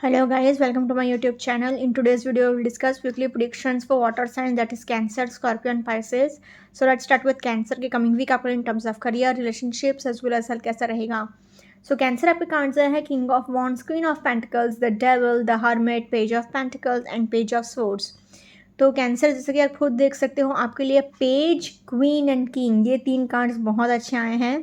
Hello guys, welcome to my YouTube channel. In today's video, we will discuss weekly predictions for water signs, that is Cancer, Scorpio and Pisces. So let's start with Cancer के coming week आपका in terms of career, relationships as well as health कैसा रहेगा. So Cancer आपके cards है King of Wands, Queen of Pentacles, the Devil, the Hermit, Page of Pentacles and Page of Swords. तो cancer जैसे कि आप खुद देख सकते हो आपके लिए पेज, क्वीन एंड किंग ये तीन कार्ड्स बहुत अच्छे आए हैं.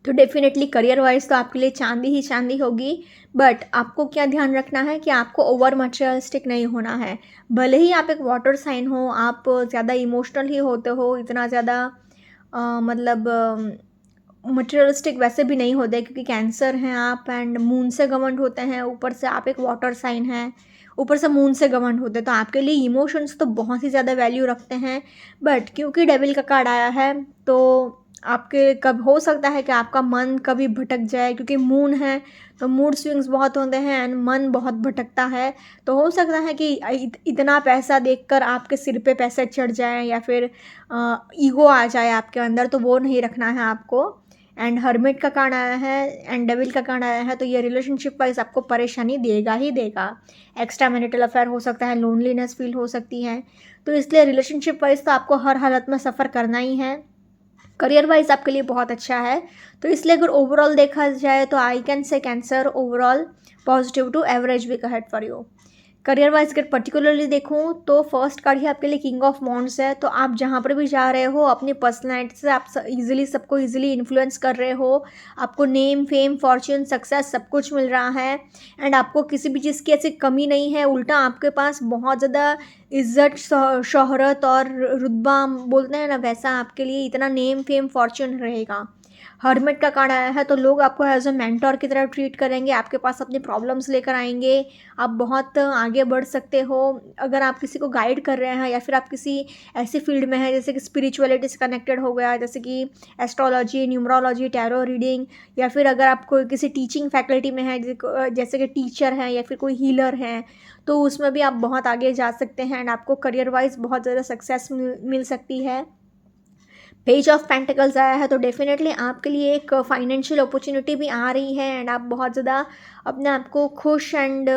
तो डेफिनेटली करियर वाइज तो आपके लिए चांदी ही चांदी होगी. बट आपको क्या ध्यान रखना है कि आपको ओवर मटेरियलिस्टिक नहीं होना है. भले ही आप एक वाटर साइन हो, आप ज़्यादा इमोशनल ही होते हो, इतना ज़्यादा मतलब मटेरियलिस्टिक वैसे भी नहीं होते क्योंकि कैंसर हैं आप एंड मून से गवर्नड होते हैं. ऊपर से आप एक वाटर साइन हैं, ऊपर से मून से गवर्नड होते हैं, तो आपके लिए इमोशंस तो बहुत ही ज़्यादा वैल्यू रखते हैं. बट क्योंकि डेविल का कार्ड आया है तो आपके कब हो सकता है कि आपका मन कभी भटक जाए, क्योंकि मून है तो मूड स्विंग्स बहुत होते हैं एंड मन बहुत भटकता है. तो हो सकता है कि इतना पैसा देखकर आपके सिर पे पैसे चढ़ जाए या फिर ईगो आ जाए आपके अंदर, तो वो नहीं रखना है आपको. एंड हर्मिट का कार्ड आया है एंड डेविल का कार्ड आया है, तो ये रिलेशनशिप वाइज आपको परेशानी देगा ही देगा. एक्स्ट्रा मैरिटल अफेयर हो सकता है, लोनलीनेस फील हो सकती है. तो इसलिए रिलेशनशिप वाइज तो आपको हर हालत में सफ़र करना ही है. करियर वाइज आपके लिए बहुत अच्छा है. तो इसलिए अगर ओवरऑल देखा जाए तो I can say Cancer overall positive to average week ahead for you. Career wise अगर पर्टिकुलरली देखूँ तो फर्स्ट कार्ड ही आपके लिए किंग ऑफ वॉन्ड्स है. तो आप जहाँ पर भी जा रहे हो अपनी पर्सनैलिटी से आप इजीली सबको इजीली इन्फ्लुएंस कर रहे हो. आपको नेम, फेम, फॉर्च्यून, सक्सेस सब कुछ मिल रहा है एंड आपको किसी भी चीज़ की ऐसी कमी नहीं है. उल्टा आपके पास बहुत ज़्यादा इज्जत, शोहरत और रुतबा बोलते हैं ना, वैसा आपके लिए इतना नेम, फेम, फॉर्च्यून रहेगा. हर्मिट का कार्ड आया है तो लोग आपको एज अ मेंटोर की तरह ट्रीट करेंगे, आपके पास अपनी प्रॉब्लम्स लेकर आएंगे. आप बहुत आगे बढ़ सकते हो अगर आप किसी को गाइड कर रहे हैं या फिर आप किसी ऐसी फील्ड में हैं जैसे कि स्पिरिचुअलिटी से कनेक्टेड हो गया, जैसे कि एस्ट्रोलॉजी, न्यूमरोलॉजी, टैरो रीडिंग, या फिर अगर आप कोई किसी टीचिंग फैकल्टी में है जैसे कि टीचर हैं या फिर कोई हीलर हैं, तो उसमें भी आप बहुत आगे जा सकते हैं एंड आपको करियर वाइज बहुत ज़्यादा सक्सेस मिल सकती है. पेज ऑफ पेंटिकल्स आया है तो डेफिनेटली आपके लिए एक फाइनेंशियल अपॉर्चुनिटी भी आ रही है एंड आप बहुत ज़्यादा अपने आप को खुश एंड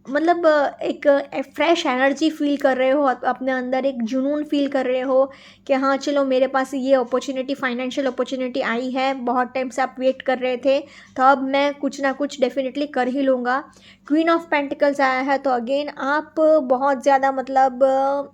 मतलब एक फ्रेश एनर्जी फील कर रहे हो, अपने अंदर एक जुनून फील कर रहे हो कि हाँ चलो मेरे पास ये अपॉर्चुनिटी, फाइनेंशियल अपॉर्चुनिटी आई है, बहुत टाइम से आप वेट कर रहे थे, तो अब मैं कुछ ना कुछ डेफिनेटली कर ही लूँगा. क्वीन ऑफ पेंटिकल्स आया है तो अगेन आप बहुत ज़्यादा मतलब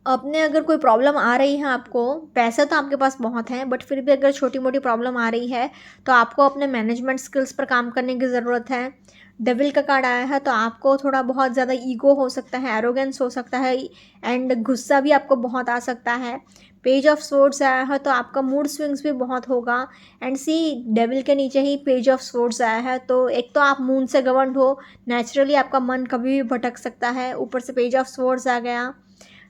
अपने अगर कोई प्रॉब्लम आ रही है आपको, पैसा तो आपके पास बहुत है बट फिर भी अगर छोटी मोटी प्रॉब्लम आ रही है तो आपको अपने मैनेजमेंट स्किल्स पर काम करने की ज़रूरत है. डेविल का कार्ड आया है तो आपको थोड़ा बहुत ज़्यादा ईगो हो सकता है, एरोगेंस हो सकता है एंड गुस्सा भी आपको बहुत आ सकता है. पेज ऑफ स्वॉर्ड्स आया है तो आपका मूड स्विंग्स भी बहुत होगा. एंड सी डेविल के नीचे ही पेज ऑफ स्वॉर्ड्स आया है तो एक तो आप मून से गवर्न हो, नेचुरली आपका मन कभी भी भटक सकता है, ऊपर से पेज ऑफ स्वॉर्ड्स आ गया.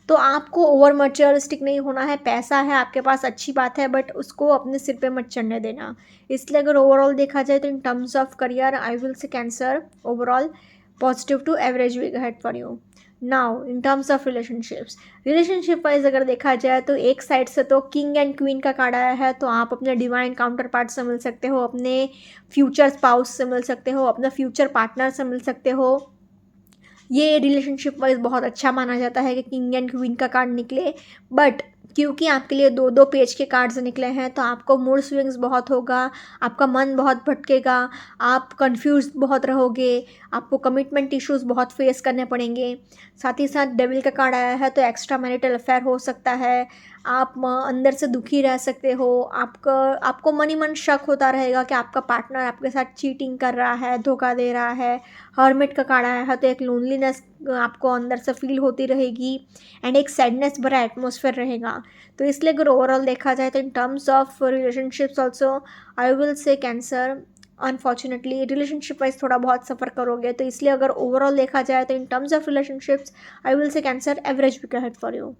तो आपको ओवर मटेरियलिस्टिक नहीं होना है. पैसा है आपके पास, अच्छी बात है, बट उसको अपने सिर पे मत चढ़ने देना. इसलिए अगर ओवरऑल देखा जाए तो in terms of career I will say Cancer overall positive to average week ahead for you. Now in terms of relationship wise अगर देखा जाए तो एक साइड से तो किंग एंड क्वीन का कार्ड आया है तो आप अपने डिवाइन काउंटर पार्ट से मिल सकते हो, अपने फ्यूचर स्पाउस से मिल सकते हो, अपने फ्यूचर पार्टनर से मिल सकते हो. ये रिलेशनशिप वाइज बहुत अच्छा माना जाता है कि किंग एंड क्वीन का कार्ड निकले. बट क्योंकि आपके लिए दो दो पेज के कार्ड्स निकले हैं तो आपको मूड स्विंग्स बहुत होगा, आपका मन बहुत भटकेगा, आप कंफ्यूज बहुत रहोगे, आपको कमिटमेंट इश्यूज बहुत फेस करने पड़ेंगे. साथ ही साथ डेविल का कार्ड आया है तो एक्स्ट्रा मैरिटल अफेयर हो सकता है, आप अंदर से दुखी रह सकते हो, आपको मन ही मन शक होता रहेगा कि आपका पार्टनर आपके साथ चीटिंग कर रहा है, धोखा दे रहा है. हर्मिट का कार्ड आया है तो एक लोनलीनेस आपको अंदर से फील होती रहेगी एंड एक सैडनेस भरा एटमोसफेयर रहेगा. तो इसलिए अगर ओवरऑल देखा जाए तो in terms of relationships also I will say cancer unfortunately relationship wise थोड़ा बहुत सफ़र करोगे. तो इसलिए अगर ओवरऑल देखा जाए तो in terms of relationships I will say Cancer average week ahead for you.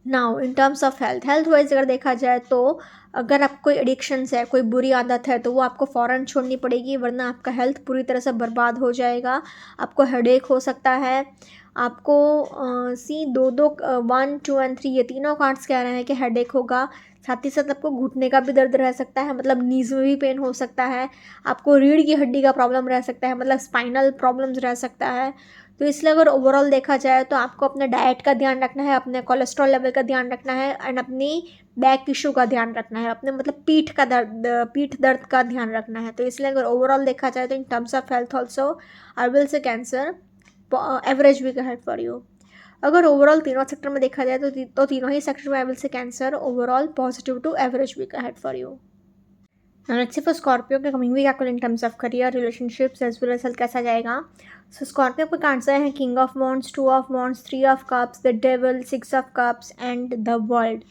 Now in terms of health wise अगर देखा जाए तो अगर आपको कोई एडिक्शंस है, कोई बुरी आदत है, तो वो आपको फ़ौरन छोड़नी पड़ेगी वरना आपका हेल्थ पूरी तरह से बर्बाद हो जाएगा. आपको हेडेक हो सकता है, आपको सी दो दो 1 2 एंड 3 ये तीनों कार्ड्स कह रहे हैं कि हेडेक होगा, साथ ही साथ आपको घुटने का भी दर्द रह सकता है, मतलब नीज में भी पेन हो सकता है, आपको रीढ़ की हड्डी का प्रॉब्लम रह सकता है, मतलब स्पाइनल प्रॉब्लम्स रह सकता है। तो इसलिए अगर ओवरऑल देखा जाए तो आपको अपने डाइट का ध्यान रखना है, अपने कोलेस्ट्रॉल लेवल का ध्यान रखना है एंड अपनी बैक इशू का ध्यान रखना है, अपने मतलब पीठ दर्द का ध्यान रखना है। तो इसलिए अगर ओवरऑल देखा जाए तो in terms of health also I will say Cancer average week ahead for you. अगर ओवरऑल तीनों सेक्टर में देखा जाए तो तीनों ही सेक्टर में I will say Cancer overall positive to average week ahead for you. Now let's see for Scorpio के कमिंग वीक आपको in terms of career relationships as well as health कैसा जाएगा। सो स्कॉर्पियो आपको cards आए हैं king of wands, 2 of wands, 3 of cups, the devil, 6 of cups and the world.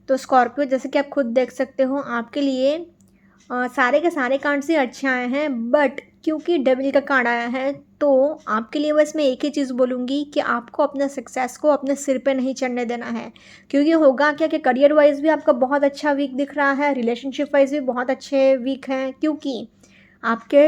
तो Scorpio जैसे कि आप खुद देख सकते हो आपके लिए सारे के सारे कार्ड्स ही अच्छे आए हैं, बट क्योंकि डेविल का कार्ड आया है तो आपके लिए बस मैं एक ही चीज़ बोलूँगी कि आपको अपने सक्सेस को अपने सिर पे नहीं चढ़ने देना है। क्योंकि होगा क्या कि करियर वाइज भी आपका बहुत अच्छा वीक दिख रहा है, रिलेशनशिप वाइज भी बहुत अच्छे वीक हैं, क्योंकि आपके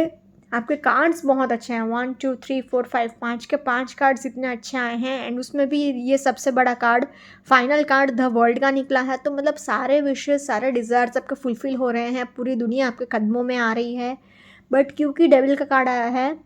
आपके कार्ड्स बहुत अच्छे हैं। 1 2 3 4 5 5 के 5 कार्ड्स इतने अच्छे आए हैं एंड उसमें भी ये सबसे बड़ा card final card the world का निकला है। तो मतलब सारे विशेस सारे डिज़ायर्स आपके फुलफिल हो रहे हैं, पूरी दुनिया आपके कदमों में आ रही है। बट क्योंकि डेविल का कार्ड आया है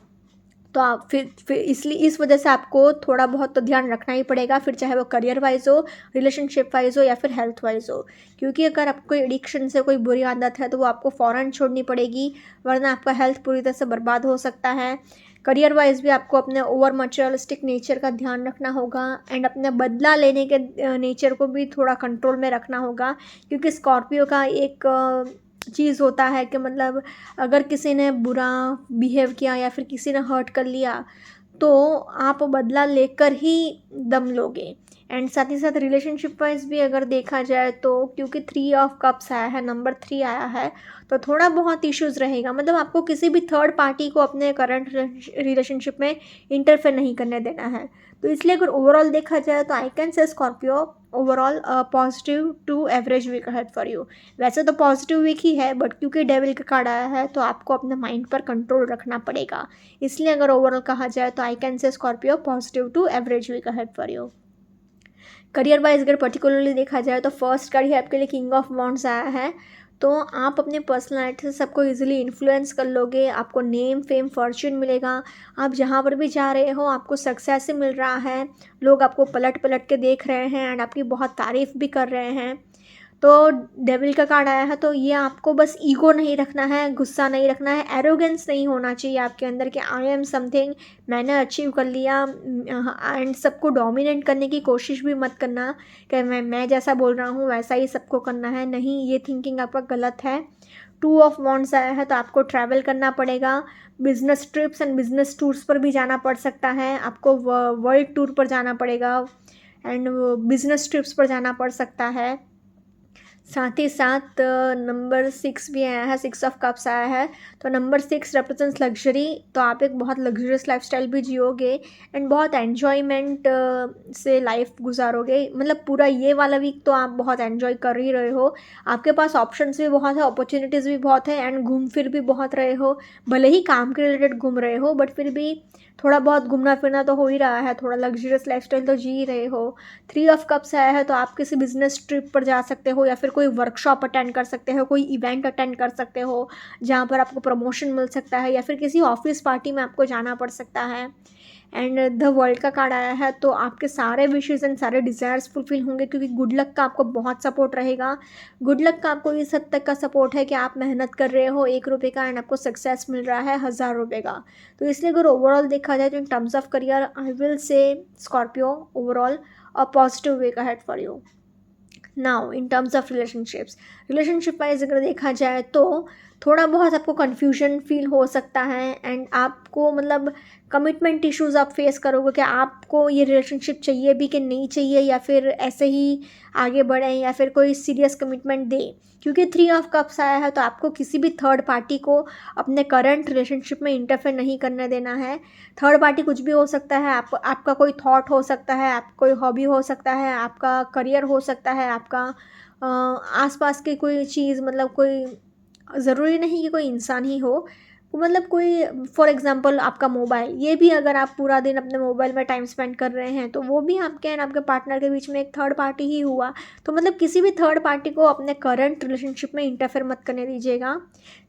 तो आप फिर इसलिए इस वजह से आपको थोड़ा बहुत तो ध्यान रखना ही पड़ेगा, फिर चाहे वो करियर वाइज हो, रिलेशनशिप वाइज हो या फिर हेल्थ वाइज हो। क्योंकि अगर आपको कोई एडिक्शन से कोई बुरी आदत है तो वो आपको फ़ौरन छोड़नी पड़ेगी, वरना आपका हेल्थ पूरी तरह से बर्बाद हो सकता है। करियर वाइज भी आपको अपने ओवर मटेरियलिस्टिक नेचर का ध्यान रखना होगा एंड अपने बदला लेने के नेचर को भी थोड़ा कंट्रोल में रखना होगा। क्योंकि स्कॉर्पियो का एक चीज़ होता है कि मतलब अगर किसी ने बुरा बिहेव किया या फिर किसी ने हर्ट कर लिया तो आप बदला लेकर ही दम लोगे। एंड साथ ही साथ रिलेशनशिप वाइज भी अगर देखा जाए तो क्योंकि 3 ऑफ कप्स आया है, नंबर 3 आया है, तो थोड़ा बहुत इश्यूज़ रहेगा। मतलब आपको किसी भी थर्ड पार्टी को अपने करंट रिलेशनशिप में इंटरफेयर नहीं करने देना है। तो इसलिए अगर ओवरऑल देखा जाए तो I can say Scorpio overall positive to average week ahead for you. वैसे तो पॉजिटिव वीक ही है, बट क्योंकि डेविल का कार्ड आया है तो आपको अपने माइंड पर कंट्रोल रखना पड़ेगा। इसलिए अगर ओवरऑल कहा जाए तो I can say Scorpio positive to average week ahead for you. Career wise अगर पर्टिकुलरली देखा जाए तो फर्स्ट कार्ड ही आपके लिए किंग ऑफ वॉन्ड्स आया है। तो आप अपनी पर्सनैलिटी से सबको इजीली इन्फ्लुएंस कर लोगे, आपको नेम फेम फॉर्च्यून मिलेगा, आप जहाँ पर भी जा रहे हो आपको सक्सेस मिल रहा है, लोग आपको पलट पलट के देख रहे हैं एंड आपकी बहुत तारीफ़ भी कर रहे हैं। तो डेविल का कार्ड आया है तो ये आपको बस ईगो नहीं रखना है, गुस्सा नहीं रखना है, एरोगेंस नहीं होना चाहिए आपके अंदर कि आई एम समथिंग, मैंने अचीव कर लिया एंड सबको डोमिनेट करने की कोशिश भी मत करना कि मैं जैसा बोल रहा हूँ वैसा ही सबको करना है। नहीं, ये थिंकिंग आपका गलत है। 2 ऑफ वॉन्ड्स आया है तो आपको ट्रैवल करना पड़ेगा, business trips and business tours पर भी जाना पड़ सकता है, आपको वर्ल्ड टूर पर जाना पड़ेगा एंड बिजनेस ट्रिप्स पर जाना पड़ सकता है। साथ ही साथ नंबर 6 भी आया है, 6 ऑफ कप्स आया है, तो नंबर 6 रिप्रेजेंट्स लग्जरी। तो आप एक बहुत लग्जरियस लाइफस्टाइल भी जियोगे एंड बहुत एन्जॉयमेंट से लाइफ गुजारोगे। मतलब पूरा ये वाला वीक तो आप बहुत एन्जॉय कर ही रहे हो, आपके पास ऑप्शंस भी बहुत है, अपॉर्चुनिटीज़ भी बहुत है एंड घूम फिर भी बहुत रहे हो। भले ही काम के रिलेटेड घूम रहे हो बट फिर भी थोड़ा बहुत घूमना फिरना तो हो ही रहा है, थोड़ा लग्जरियस लाइफस्टाइल तो जी ही रहे हो। 3 ऑफ कप्स आया है तो आप किसी बिजनेस ट्रिप पर जा सकते हो या फिर कोई वर्कशॉप अटेंड कर सकते हो, कोई इवेंट अटेंड कर सकते हो जहाँ पर आपको प्रमोशन मिल सकता है या फिर किसी ऑफिस पार्टी में आपको जाना पड़ सकता है। एंड द वर्ल्ड का कार्ड आया है तो आपके सारे विशेस एंड सारे डिज़ायर्स फुलफिल होंगे, क्योंकि गुड लक का आपको बहुत सपोर्ट रहेगा। गुड लक का आपको इस हद तक का सपोर्ट है कि आप मेहनत कर रहे हो 1 रुपये का एंड आपको सक्सेस मिल रहा है 1000 रुपये का। तो इसलिए अगर ओवरऑल देखा जाए तो in terms of career I will say Scorpio overall a positive week ahead for you. Now in terms of relationship wise अगर देखा जाए तो थोड़ा बहुत आपको कन्फ्यूजन फील हो सकता है एंड आपको मतलब कमिटमेंट इश्यूज आप फेस करोगे कि आपको ये रिलेशनशिप चाहिए भी कि नहीं चाहिए या फिर ऐसे ही आगे बढ़ें या फिर कोई सीरियस कमिटमेंट दे। क्योंकि 3 ऑफ कप्स आया है तो आपको किसी भी थर्ड पार्टी को अपने करंट रिलेशनशिप में इंटरफेयर नहीं करने देना है। थर्ड पार्टी कुछ भी हो सकता है, आपका कोई थॉट हो सकता है, आपका कोई हॉबी हो सकता है, आपका करियर हो सकता है, आपका आसपास की कोई चीज़, मतलब कोई ज़रूरी नहीं कि कोई इंसान ही हो, मतलब कोई फॉर एग्जांपल आपका मोबाइल, ये भी अगर आप पूरा दिन अपने मोबाइल में टाइम स्पेंड कर रहे हैं तो वो भी आपके एंड आपके पार्टनर के बीच में एक थर्ड पार्टी ही हुआ। तो मतलब किसी भी थर्ड पार्टी को अपने करंट रिलेशनशिप में इंटरफेयर मत करने दीजिएगा।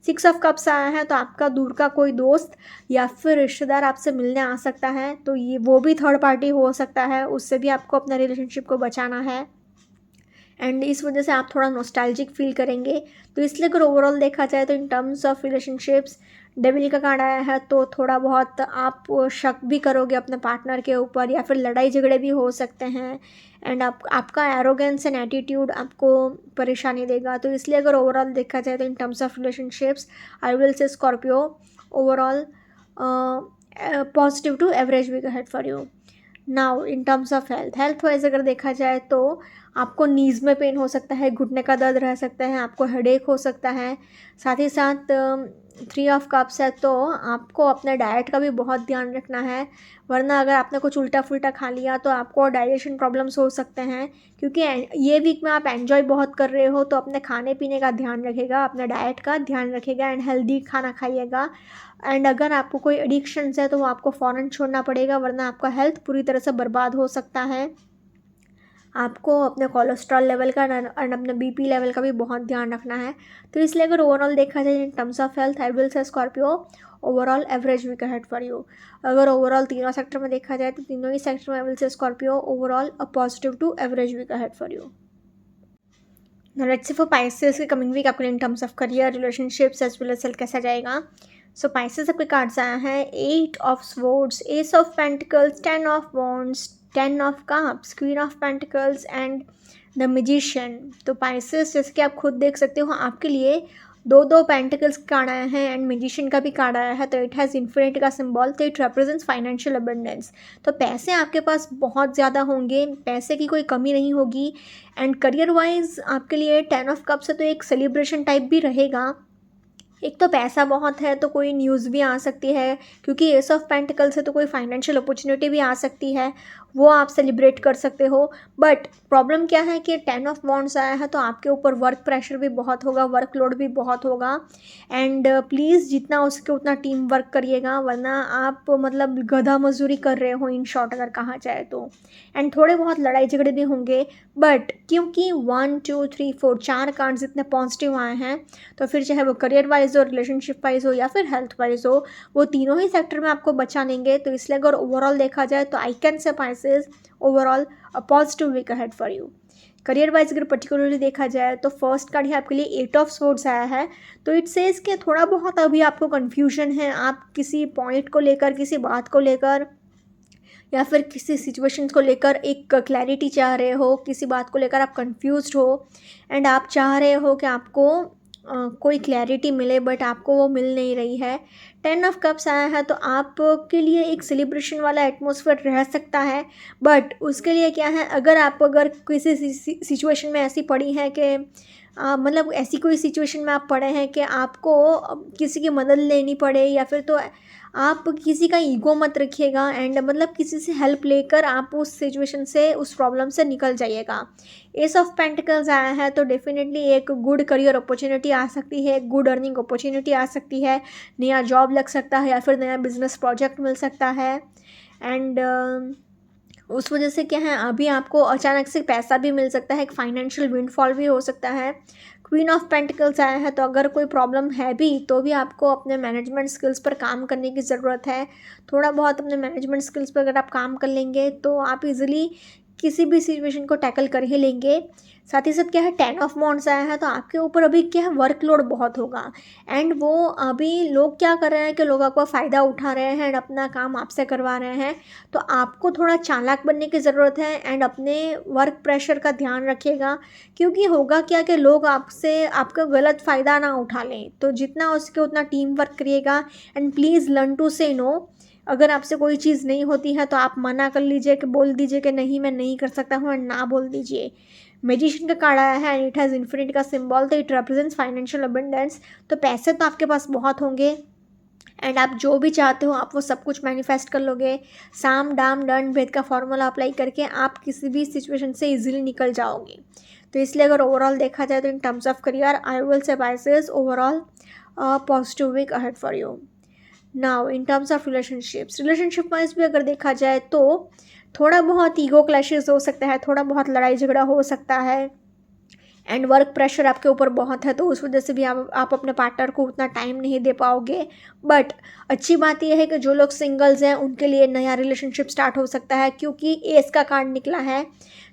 6 ऑफ कप्स आया है तो आपका दूर का कोई दोस्त या फिर रिश्तेदार आपसे मिलने आ सकता है, तो ये वो भी थर्ड पार्टी हो सकता है, उससे भी आपको अपने रिलेशनशिप को बचाना है एंड इस वजह से आप थोड़ा नॉस्टैल्जिक फील करेंगे। तो इसलिए अगर ओवरऑल देखा जाए तो in terms of relationships devil का कार्ड आया है तो थोड़ा बहुत आप शक भी करोगे अपने पार्टनर के ऊपर या फिर लड़ाई झगड़े भी हो सकते हैं एंड आपका एरोगेंस एंड एटीट्यूड आपको परेशानी देगा। तो इसलिए अगर ओवरऑल देखा जाए तो in terms of relationships I will say Scorpio overall positive to average week ahead for you. Now in terms of health wise अगर देखा जाए तो आपको नीज़ में पेन हो सकता है, घुटने का दर्द रह सकता है, आपको हेडेक हो सकता है। साथ ही साथ 3 ऑफ कप्स है तो आपको अपने डाइट का भी बहुत ध्यान रखना है, वरना अगर आपने कुछ उल्टा फुल्टा खा लिया तो आपको डाइजेशन प्रॉब्लम्स हो सकते हैं। क्योंकि ये वीक में आप एंजॉय बहुत कर रहे हो तो अपने खाने पीने का ध्यान रखेगा, अपने डाइट का ध्यान रखेगा एंड हेल्दी खाना खाइएगा। एंड अगर आपको कोई एडिक्शंस है तो वो आपको फ़ौरन छोड़ना पड़ेगा, वरना आपका हेल्थ पूरी तरह से बर्बाद हो सकता है। आपको अपने कोलेस्ट्रॉल लेवल का एंड अपने बीपी लेवल का भी बहुत ध्यान रखना है। तो इसलिए अगर ओवरऑल देखा जाए in terms of health I will say Scorpio overall average week ahead for you. अगर ओवरऑल तीनों सेक्टर में देखा जाए तो तीनों ही सेक्टर में I will say Scorpio overall a positive to average week ahead for you. Now let's say for Pisces के कमिंग वीक आपके in terms of career relationships as well as health कैसा जाएगा। सो Pisces आपके cards आया है 8 of swords, S of pentacles, 10 of wands, 10 of cups, queen of pentacles and the magician. तो Pisces जैसे कि आप खुद देख सकते हो आपके लिए दो पेंटिकल्स कार्ड आया है एंड मैजिशियन का भी कार्ड आया है, तो इट हैज़ इन्फिनिटी का सिंबल, तो इट रिप्रेजेंट्स फाइनेंशियल अबंडेंस। तो पैसे आपके पास बहुत ज़्यादा होंगे, पैसे की कोई कमी नहीं होगी एंड करियर वाइज आपके लिए 10 ऑफ कप्स है तो एक सेलिब्रेशन टाइप भी रहेगा। एक तो पैसा बहुत है तो कोई न्यूज़ भी आ सकती है, क्योंकि एस ऑफ पेंटिकल्स है तो कोई फाइनेंशियल अपॉर्चुनिटी भी आ सकती है, वो आप सेलिब्रेट कर सकते हो। बट प्रॉब्लम क्या है कि 10 ऑफ वॉन्ड्स आया है तो आपके ऊपर वर्क प्रेशर भी बहुत होगा, वर्कलोड भी बहुत होगा एंड प्लीज़ जितना हो सके उतना टीम वर्क करिएगा, वरना आप मतलब गधा मजदूरी कर रहे हो इन शॉर्ट अगर कहा जाए तो। एंड थोड़े बहुत लड़ाई झगड़े भी होंगे, बट क्योंकि 1 2 3 4 4 कार्ड्स इतने पॉजिटिव आए हैं तो फिर चाहे वो करियर वाइज हो, रिलेशनशिप वाइज हो या फिर हेल्थ वाइज हो, वो तीनों ही सेक्टर में आपको बचा लेंगे। तो इसलिए अगर ओवरऑल देखा जाए तो I can say Pisces overall a positive week ahead for you. Career wise अगर पर्टिकुलरली देखा जाए तो फर्स्ट कार्ड है आपके लिए 8 ऑफ स्वॉर्ड्स आया है, तो इट सेज कि थोड़ा बहुत अभी आपको कन्फ्यूजन है, आप किसी पॉइंट को लेकर, किसी बात को लेकर या फिर किसी सिचुएशन को लेकर एक क्लैरिटी चाह रहे हो, किसी बात को लेकर आप कंफ्यूज्ड हो एंड आप चाह रहे हो कि आपको कोई क्लैरिटी मिले, बट आपको वो मिल नहीं रही है। 10 ऑफ कप्स आया है तो आपके लिए एक सेलिब्रेशन वाला एटमॉस्फेयर रह सकता है, बट उसके लिए क्या है, अगर किसी सिचुएशन में ऐसी पड़ी है कि मतलब ऐसी कोई सिचुएशन में आप पड़े हैं कि आपको किसी की मदद लेनी पड़े या फिर, तो आप किसी का ईगो मत रखिएगा एंड मतलब किसी से हेल्प लेकर आप उस सिचुएशन से, उस प्रॉब्लम से निकल जाइएगा। एस ऑफ पेंटिकल्स आया है तो डेफिनेटली एक गुड करियर अपॉर्चुनिटी आ सकती है, गुड अर्निंग अपॉर्चुनिटी आ सकती है, नया जॉब लग सकता है या फिर नया बिजनेस प्रोजेक्ट मिल सकता है एंड उस वजह से क्या है, अभी आपको अचानक से पैसा भी मिल सकता है, एक फाइनेंशियल विंडफॉल भी हो सकता है। क्वीन ऑफ पेंटिकल्स आया है तो अगर कोई प्रॉब्लम है भी तो भी आपको अपने मैनेजमेंट स्किल्स पर काम करने की ज़रूरत है। थोड़ा बहुत अपने मैनेजमेंट स्किल्स पर अगर आप काम कर लेंगे तो आप इजीली किसी भी सिचुएशन को टैकल कर ही लेंगे। साथ ही साथ क्या है, 10 ऑफ वॉन्ड्स आया है तो आपके ऊपर अभी क्या है, वर्कलोड बहुत होगा एंड वो अभी लोग क्या कर रहे हैं कि लोग आपका फ़ायदा उठा रहे हैं एंड अपना काम आपसे करवा रहे हैं। तो आपको थोड़ा चालाक बनने की ज़रूरत है एंड अपने वर्क प्रेशर का ध्यान रखिएगा, क्योंकि होगा क्या कि लोग आपसे आपका गलत फ़ायदा ना उठा लें। तो जितना हो सके उतना टीम वर्क करिएगा एंड प्लीज़ लर्न टू से नो। अगर आपसे कोई चीज़ नहीं होती है तो आप मना कर लीजिए, कि बोल दीजिए कि नहीं मैं नहीं कर सकता हूँ एंड ना बोल दीजिए। मैजिशियन का कार्ड आया है एंड इट हैज़ इन्फिनिटी का सिंबल, तो इट रिप्रेजेंट्स फाइनेंशियल अबंडेंस। तो पैसे तो आपके पास बहुत होंगे एंड आप जो भी चाहते हो आप वो सब कुछ मैनिफेस्ट कर लोगे। साम दाम दंड भेद का फॉर्मूला अप्लाई करके आप किसी भी सिचुएशन से इजीली निकल जाओगे। तो इसलिए अगर ओवरऑल देखा जाए तो in terms of career I will say Pisces overall positive week ahead for you. Now in terms of relationship wise भी अगर देखा जाए तो थोड़ा बहुत ईगो क्लैशेस हो सकता है, थोड़ा बहुत लड़ाई झगड़ा हो सकता है, एंड वर्क प्रेशर आपके ऊपर बहुत है, तो उस वजह से भी आप अपने पार्टनर को उतना टाइम नहीं दे पाओगे। बट अच्छी बात यह है कि जो लोग सिंगल्स हैं उनके लिए नया रिलेशनशिप स्टार्ट हो सकता है, क्योंकि एस का कार्ड निकला है।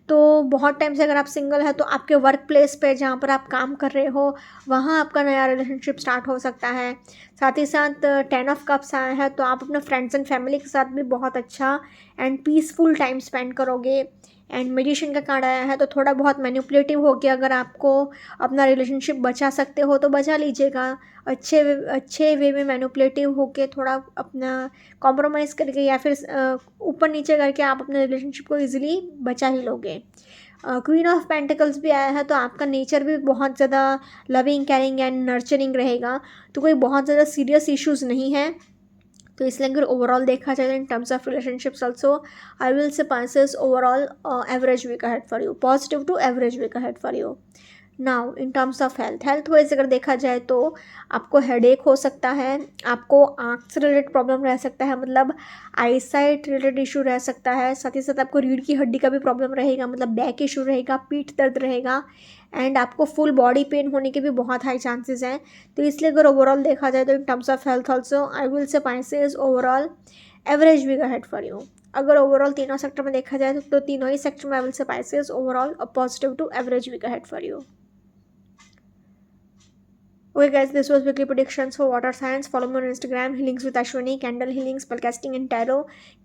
तो बहुत टाइम से अगर आप सिंगल हैं तो आपके वर्क प्लेस पे जहाँ पर आप काम कर रहे हो वहाँ आपका नया रिलेशनशिप स्टार्ट हो सकता है। साथ ही साथ 10 ऑफ कप्स आया है, तो आप अपने फ्रेंड्स एंड फैमिली के साथ भी बहुत अच्छा एंड पीसफुल टाइम स्पेंड करोगे। एंड मेडिशन का कार्ड आया है, तो थोड़ा बहुत मैनिपुलेटिव हो के अगर आपको अपना रिलेशनशिप बचा सकते हो तो बचा लीजिएगा। अच्छे वे में मैनिपुलेटिव होके थोड़ा अपना कॉम्प्रोमाइज़ करके या फिर ऊपर नीचे करके आप अपने रिलेशनशिप को इजीली बचा ही लोगे। क्वीन ऑफ पेंटिकल्स भी आया है, तो आपका नेचर भी बहुत ज़्यादा लविंग केयरिंग एंड नर्चरिंग रहेगा, तो कोई बहुत ज़्यादा सीरियस इश्यूज़ नहीं है। तो इसलिए अगर ओवरऑल देखा जाए in terms of relationships also I will say Pisces overall average week ahead for you, positive to average week ahead for you. Now in terms of health wise अगर देखा जाए तो आपको हेडेक हो सकता है, आपको आँख से रिलेटेड प्रॉब्लम रह सकता है, मतलब आईसाइट रिलेटेड इशू रह सकता है। साथ ही साथ आपको रीढ़ की हड्डी का भी प्रॉब्लम रहेगा, मतलब बैक इशू रहेगा, पीठ दर्द रहेगा, एंड आपको फुल बॉडी पेन होने के भी बहुत हाई चांसेस हैं। तो इसलिए अगर ओवरऑल देखा जाए तो in terms of health also I will say Pisces overall average week ahead for you. अगर ओवरऑल तीनों सेक्टर में देखा जाए तो तीनों ही सेक्टर में I will say Pisces overall positive to average week ahead for you. Okay guys, this was weekly predictions for water signs. Follow me on Instagram, healings with Ashwini, candle healing, spellcasting and tarot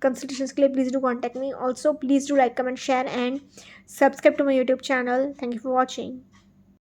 consultations के लिए please do contact me. Also please do like, comment, share and subscribe to my YouTube channel. Thank you for watching.